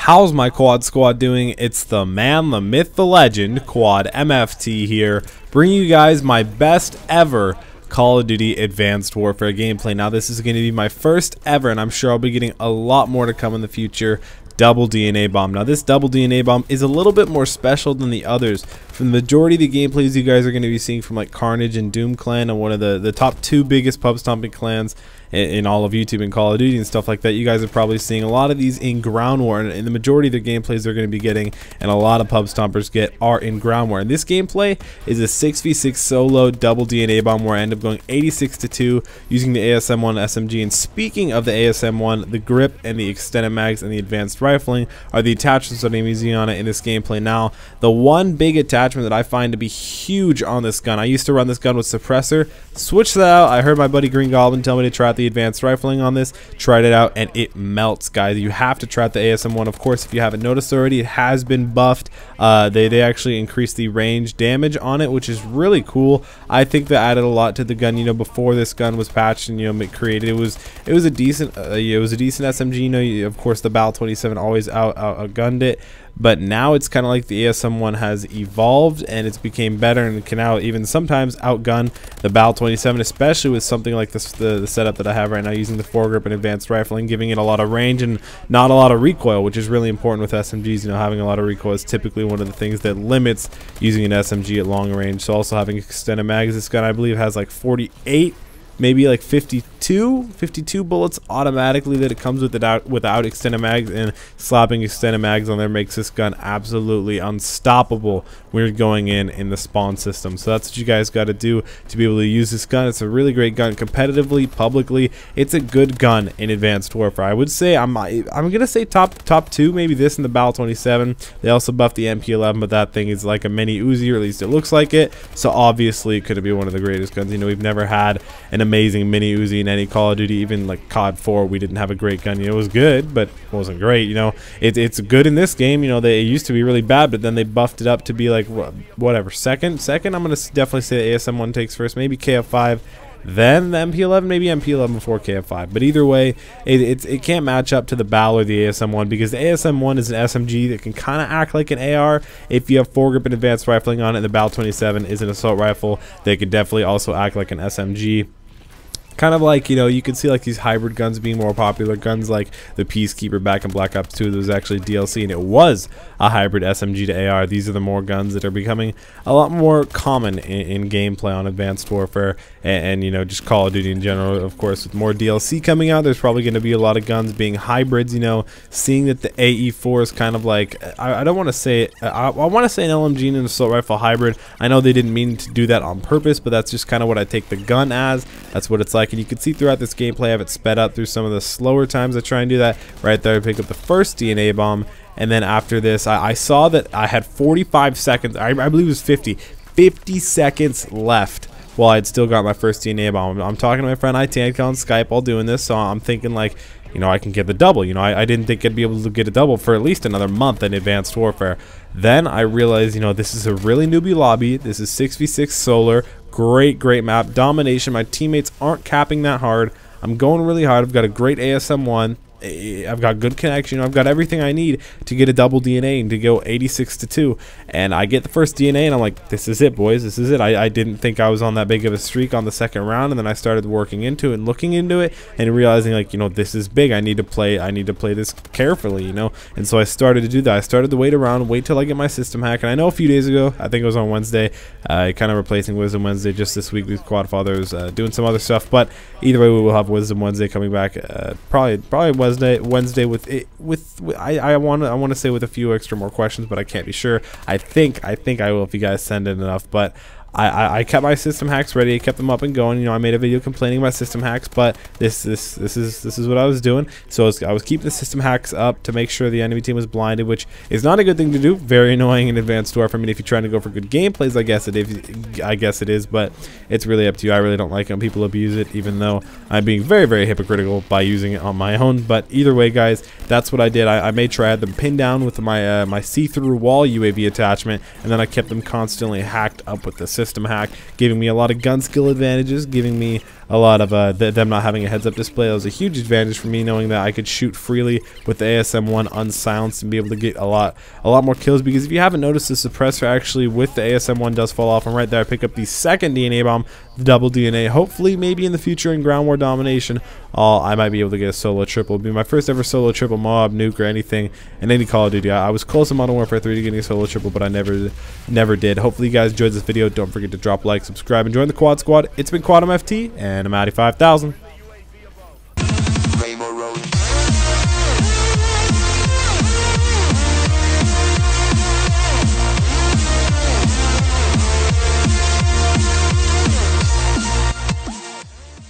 How's my quad squad doing? It's the man, the myth, the legend, Quadmft here, bringing you guys my best ever Call of Duty Advanced Warfare gameplay. Now this is going to be my first ever, and I'm sure I'll be getting a lot more to come in the future, double DNA bomb. Now this double DNA bomb is a little bit more special than the others. From the majority of the gameplays you guys are going to be seeing from like Carnage and Doom clan, and one of the top two biggest pub stomping clans in all of YouTube and Call of Duty and stuff like that, you guys are probably seeing a lot of these in ground war, and the majority of the gameplays they're going to be getting, and a lot of pub stompers get, are in ground war. And this gameplay is a 6v6 solo double DNA bomb where I end up going 86-2 using the ASM-1 SMG. And speaking of the ASM-1, the grip and the extended mags and the advanced rifling are the attachments that I'm using on it in this gameplay. Now the one big attachment that I find to be huge on this gun, I used to run this gun with suppressor, switched that out. I heard my buddy Green Goblin tell me to try out the advanced rifling on this, tried it out, and it melts, guys. You have to try out the ASM-1. Of course, if you haven't noticed already, it has been buffed. They actually increased the range damage on it, which is really cool. I think that added a lot to the gun. You know, before this gun was patched and created, it was a decent SMG. You know, of course the Bal 27 always outgunned it, but now it's kind of like the ASM-1 has evolved and it's became better and can now even sometimes outgun the Bal 27, especially with something like this, the setup that I have right now, using the foregrip and advanced rifling, giving it a lot of range and not a lot of recoil, which is really important with SMGs. You know, having a lot of recoil is typically one of the things that limits using an SMG at long range. So also having extended mags, this gun I believe has like 48, maybe like 52 bullets automatically that it comes with without extended mags, and slapping extended mags on there makes this gun absolutely unstoppable when you're going in the spawn system. So that's what you guys got to do to be able to use this gun. It's a really great gun competitively, publicly. It's a good gun in Advanced Warfare. I would say I'm gonna say top two, maybe this and the Bal 27. They also buffed the MP11, but that thing is like a mini Uzi, or at least it looks like it. So obviously it could be one of the greatest guns. You know, we've never had an amazing mini Uzi in any Call of Duty. Even like COD 4, we didn't have a great gun. You know, it was good, but it wasn't great. You know, it's good in this game. You know, it used to be really bad, but then they buffed it up to be like whatever, second. I'm gonna definitely say the ASM-1 takes first, maybe KF5, then the MP11, maybe MP11 before KF5. But either way, it can't match up to the Bal or the ASM-1, because the ASM-1 is an SMG that can kind of act like an AR if you have foregrip and advanced rifling on it. And the Bal 27 is an assault rifle that could definitely also act like an SMG. Kind of like, you know, you can see like these hybrid guns being more popular. Guns like the Peacekeeper back in Black Ops 2, there was actually DLC and it was a hybrid SMG to AR. These are the more guns that are becoming a lot more common in gameplay on Advanced Warfare and you know, just Call of Duty in general. Of course, with more DLC coming out, there's probably going to be a lot of guns being hybrids. You know, seeing that the AE4 is kind of like, I don't want to say it, I want to say an LMG and an assault rifle hybrid. I know they didn't mean to do that on purpose, but that's just kind of what I take the gun as. That's what it's like. And you can see throughout this gameplay I have it sped up through some of the slower times I try and do that. Right there I pick up the first DNA bomb, and then after this I saw that I had 45 seconds, I believe it was 50 seconds left while I'd still got my first DNA bomb. I'm talking to my friend ITank on Skype while doing this, so I'm thinking like, you know, I can get the double. You know, I didn't think I'd be able to get a double for at least another month in Advanced Warfare. Then I realized, you know, this is a really newbie lobby. This is 6v6 solar. Great map. Domination. My teammates aren't capping that hard. I'm going really hard. I've got a great ASM-1. I've got good connection. I've got everything I need to get a double DNA and to go 86-2. And I get the first DNA and I'm like, this is it, boys. This is it. I didn't think I was on that big of a streak on the second round, and then I started working into it and looking into it and realizing, like, you know, this is big. I need to play this carefully, you know. And so I started to do that. I started to wait till I get my system hack. And I know a few days ago, I think it was on Wednesday, kind of replacing Wisdom Wednesday just this week with Quadfathers doing some other stuff. But either way, we will have Wisdom Wednesday coming back probably Wednesday with I want to say with a few extra more questions, but I can't be sure. I think I will if you guys send in enough. But I kept my system hacks ready. I kept them up and going. You know, I made a video complaining about system hacks, but this is what I was doing. So I was keeping the system hacks up to make sure the enemy team was blinded, which is not a good thing to do. Very annoying in Advanced Warfare. I mean, if you're trying to go for good gameplays, I guess it is, but it's really up to you. I really don't like when people abuse it, even though I'm being very hypocritical by using it on my own. But either way, guys, that's what I did. I made sure I had them pinned down with my my see-through wall UAV attachment, and then I kept them constantly hacked up with the system hack, giving me a lot of gun skill advantages, giving me a lot of them not having a heads-up display. That was a huge advantage for me, knowing that I could shoot freely with the ASM-1 unsilenced and be able to get a lot more kills. Because if you haven't noticed, the suppressor actually with the ASM-1 does fall off, and right there I pick up the second DNA bomb, the double DNA. Hopefully, maybe in the future in ground war domination, I might be able to get a solo triple. It'll be my first ever solo triple mob, nuke, or anything in any Call of Duty. I was close in Modern Warfare 3 to getting a solo triple, but I never did. Hopefully you guys enjoyed this video. Don't forget to drop a like, subscribe, and join the Quad Squad. It's been Quadmft, and I'm Addy 5000.